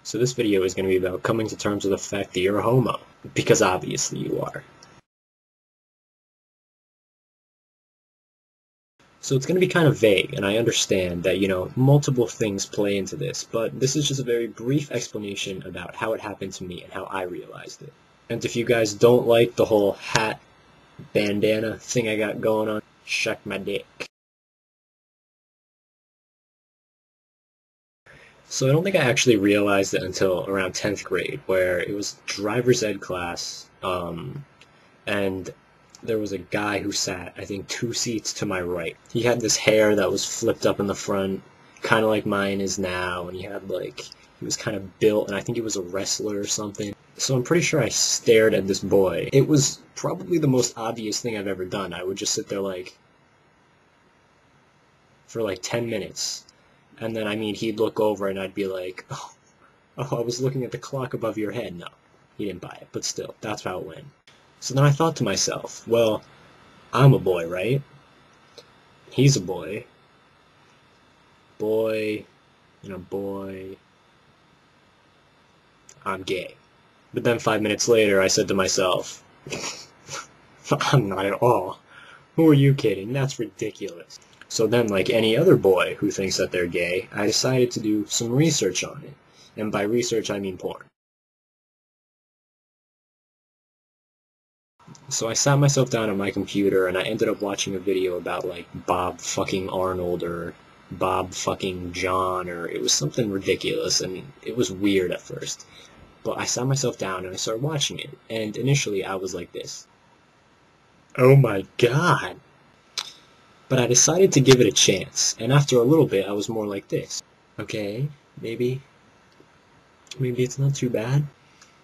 So this video is going to be about coming to terms with the fact that you're a homo. Because obviously you are. So it's going to be kind of vague, and I understand that, multiple things play into this, but this is just a very brief explanation about how it happened to me and how I realized it. And if you guys don't like the whole hat bandana thing I got going on, suck my dick. So I don't think I actually realized it until around 10th grade, where it was driver's ed class, and there was a guy who sat, I think, 2 seats to my right. He had this hair that was flipped up in the front, kind of like mine is now, and he was kind of built, and I think he was a wrestler or something. So I'm pretty sure I stared at this boy. It was probably the most obvious thing I've ever done. I would just sit there for 10 minutes. And then, he'd look over and I'd be like, oh, I was looking at the clock above your head. No, he didn't buy it, but still, that's how it went. So then I thought to myself, well, I'm a boy, right? He's a boy. Boy, boy, I'm gay. But then 5 minutes later, I said to myself, I'm not at all. Who are you kidding? That's ridiculous. So then, like any other boy who thinks that they're gay, I decided to do some research on it. And by research, I mean porn. So I sat myself down on my computer and I ended up watching a video about Bob fucking Arnold or Bob fucking John, or it was something ridiculous, and it was weird at first. But I sat myself down and I started watching it, and initially I was like this. Oh my god! But I decided to give it a chance, and after a little bit I was more like this. Okay, maybe it's not too bad.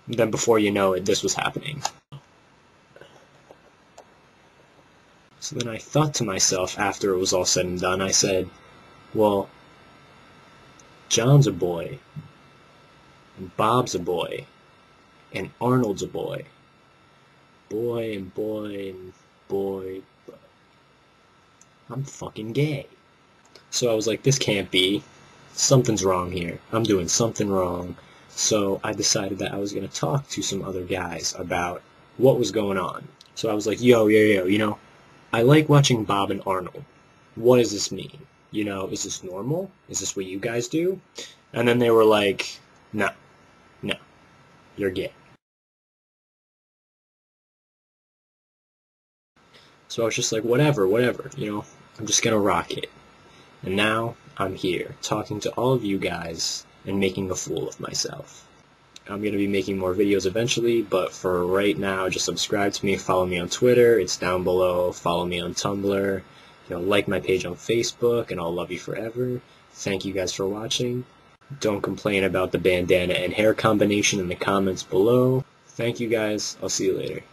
And then before you know it, this was happening. So then I thought to myself, after it was all said and done, I said, well, John's a boy, and Bob's a boy, and Arnold's a boy. Boy and boy and boy, but I'm fucking gay. So I was like, this can't be. Something's wrong here. I'm doing something wrong. So I decided that I was going to talk to some other guys about what was going on. So I was like, yo, I like watching Bob and Arnold. What does this mean? Is this normal? Is this what you guys do? And then they were like, no, you're gay. So I was just like, whatever, I'm just gonna rock it. And now I'm here, talking to all of you guys and making a fool of myself. I'm going to be making more videos eventually, but for right now, just subscribe to me, follow me on Twitter, it's down below, follow me on Tumblr, like my page on Facebook, and I'll love you forever. Thank you guys for watching. Don't complain about the bandana and hair combination in the comments below. Thank you guys, I'll see you later.